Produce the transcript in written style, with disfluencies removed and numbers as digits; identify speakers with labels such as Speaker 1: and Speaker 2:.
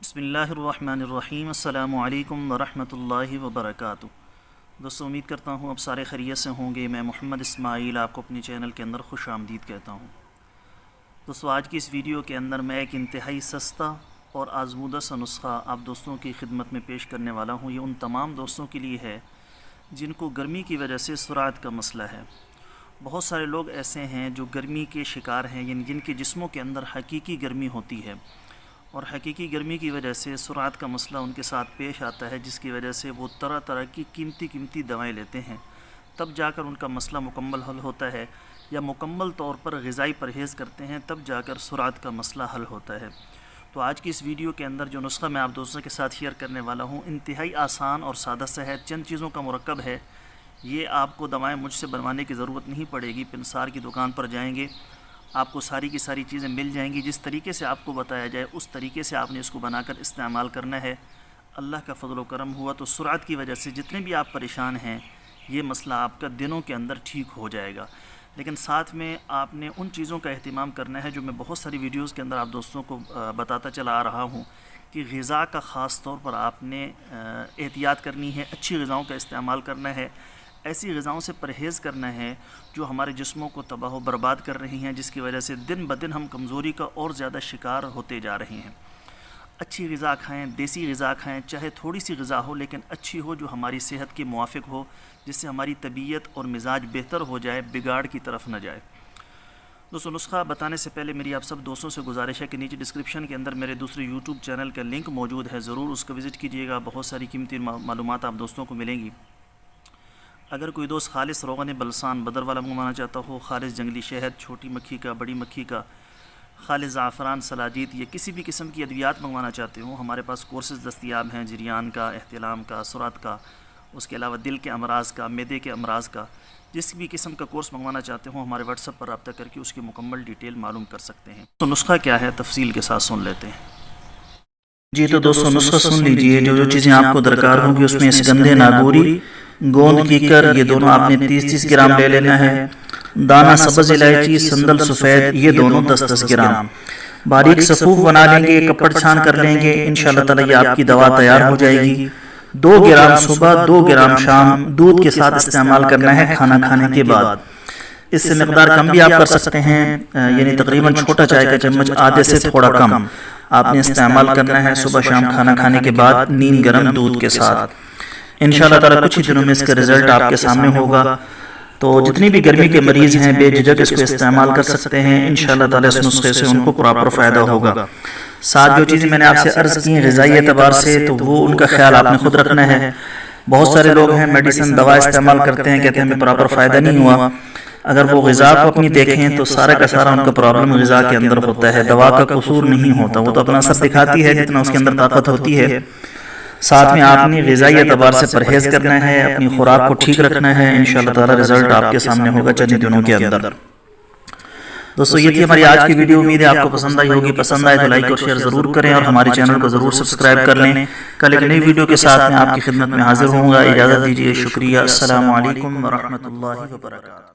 Speaker 1: بسم اللہ الرحمن الرحیم۔ السلام علیکم ورحمۃ اللہ وبرکاتہ۔ دوستو، امید کرتا ہوں اب سارے خیریت سے ہوں گے۔ میں محمد اسماعیل آپ کو اپنی چینل کے اندر خوش آمدید کہتا ہوں۔ دوستو، آج کی اس ویڈیو کے اندر میں ایک انتہائی سستا اور آزمودہ سا نسخہ آپ دوستوں کی خدمت میں پیش کرنے والا ہوں۔ یہ ان تمام دوستوں کے لیے ہے جن کو گرمی کی وجہ سے سرعت کا مسئلہ ہے۔ بہت سارے لوگ ایسے ہیں جو گرمی کے شکار ہیں، یعنی جن کے جسموں کے اندر حقیقی گرمی ہوتی ہے، اور حقیقی گرمی کی وجہ سے سرعت کا مسئلہ ان کے ساتھ پیش آتا ہے، جس کی وجہ سے وہ طرح طرح کی قیمتی دوائیں لیتے ہیں، تب جا کر ان کا مسئلہ مکمل حل ہوتا ہے، یا مکمل طور پر غذائی پرہیز کرتے ہیں تب جا کر سرعت کا مسئلہ حل ہوتا ہے۔ تو آج کی اس ویڈیو کے اندر جو نسخہ میں آپ دوستوں کے ساتھ شیئر کرنے والا ہوں، انتہائی آسان اور سادہ سا ہے، چند چیزوں کا مرکب ہے۔ یہ آپ کو دوائیں مجھ سے بنوانے کی ضرورت نہیں پڑے گی، پنسار کی دکان پر جائیں گے، آپ کو ساری کی ساری چیزیں مل جائیں گی، جس طریقے سے آپ کو بتایا جائے اس طریقے سے آپ نے اس کو بنا کر استعمال کرنا ہے۔ اللہ کا فضل و کرم ہوا تو سرعت کی وجہ سے جتنے بھی آپ پریشان ہیں، یہ مسئلہ آپ کا دنوں کے اندر ٹھیک ہو جائے گا۔ لیکن ساتھ میں آپ نے ان چیزوں کا اہتمام کرنا ہے جو میں بہت ساری ویڈیوز کے اندر آپ دوستوں کو بتاتا چلا آ رہا ہوں، کہ غذا کا خاص طور پر آپ نے احتیاط کرنی ہے، اچھی غذاؤں کا استعمال کرنا ہے، ایسی غذاؤں سے پرہیز کرنا ہے جو ہمارے جسموں کو تباہ و برباد کر رہی ہیں، جس کی وجہ سے دن بدن ہم کمزوری کا اور زیادہ شکار ہوتے جا رہے ہیں۔ اچھی غذا کھائیں، دیسی غذا کھائیں، چاہے تھوڑی سی غذا ہو لیکن اچھی ہو، جو ہماری صحت کے موافق ہو، جس سے ہماری طبیعت اور مزاج بہتر ہو جائے، بگاڑ کی طرف نہ جائے۔ دوستو، نسخہ بتانے سے پہلے میری آپ سب دوستوں سے گزارش ہے کہ نیچے ڈسکرپشن کے اندر میرے دوسرے یوٹیوب چینل کا لنک موجود ہے، ضرور اس کو وزٹ کیجیے گا، بہت ساری قیمتی معلومات آپ دوستوں کو ملیں گی۔ اگر کوئی دوست خالص روغن بلسان بدر والا منگوانا چاہتا ہو، خالص جنگلی شہد چھوٹی مکھی کا، بڑی مکھی کا، خالص زعفران، سلاجید، یا کسی بھی قسم کی ادویات منگوانا چاہتے ہو، ہمارے پاس کورسز دستیاب ہیں، جریان کا، احتلام کا، سرعت کا، اس کے علاوہ دل کے امراض کا، معدے کے امراض کا، جس بھی قسم کا کورس منگوانا چاہتے ہو، ہمارے واٹس ایپ پر رابطہ کر کے اس کی مکمل ڈیٹیل معلوم کر سکتے ہیں۔ تو نسخہ کیا ہے، تفصیل کے ساتھ سن لیتے ہیں۔
Speaker 2: جی تو دوستو، نسخہ سن لیجئے۔ جو چیزیں آپ کو درکار ہوں گی، اس میں اسگندھے ناگوری، گوند کیکر، یہ دونوں آپ نے 30-30 گرام لے لینا ہے۔ دانہ سبز الائچی، سندل سفید، یہ دونوں 10-10 گرام۔ باریک صفوف بنا لیں گے، کپڑ چھان کر لیں گے، انشاءاللہ تعالی یہ آپ کی دوا تیار ہو جائے گی۔ 2 گرام صبح، 2 گرام شام، دودھ کے ساتھ استعمال کرنا ہے کھانا کھانے کے بعد۔ اس سے مقدار کم بھی آپ کر سکتے ہیں، یعنی تقریباً چھوٹا چائے کا چمچ، آدھے سے تھوڑا کم آپ نے استعمال کرنا ہے صبح شام کھانا کھانے کے بعد، نیم گرم دودھ کے ساتھ۔ انشاءاللہ تعالی کچھ ہی دنوں میں اس کا رزلٹ آپ کے سامنے ہوگا۔ تو جتنی بھی گرمی کے مریض ہیں، بے جھجک اس کو استعمال کر سکتے ہیں، انشاءاللہ تعالی اس نسخے سے ان کو پراپر فائدہ ہوگا۔ ساتھ جو چیزیں میں نے آپ سے عرض کی ہیں غذائی اعتبار سے، تو وہ ان کا خیال آپ نے خود رکھنا ہے۔ بہت سارے لوگ ہیں میڈیسن دوا استعمال کرتے ہیں، کہتے ہیں ہمیں پراپر فائدہ نہیں ہوا۔ اگر وہ غذا کو اپنی دیکھیں تو سارا کا سارا ان کا پرابلم غذا کے اندر ہوتا ہے، دوا کا قصور نہیں ہوتا، وہ تو اپنا اثر دکھاتی ہے جتنا اس کے اندر طاقت ہوتی ہے۔ ساتھ میں آپ نے غذائی اعتبار سے پرہیز کرنا ہے، اپنی خوراک کو ٹھیک رکھنا ہے، انشاءاللہ تعالی رزلٹ آپ کے سامنے ہوگا چند دنوں کے اندر۔ دوستو، یہ تھی ہماری آج کی ویڈیو، امید ہے آپ کو پسند آئی ہوگی۔ پسند آئے تو لائک اور شیئر ضرور کریں، اور ہمارے چینل کو ضرور سبسکرائب کر لیں۔ کل ایک نئی ویڈیو کے ساتھ میں آپ کی خدمت میں حاضر ہوں گا۔ اجازت دیجیے، شکریہ، السلام علیکم ورحمۃ اللہ وبرکاتہ۔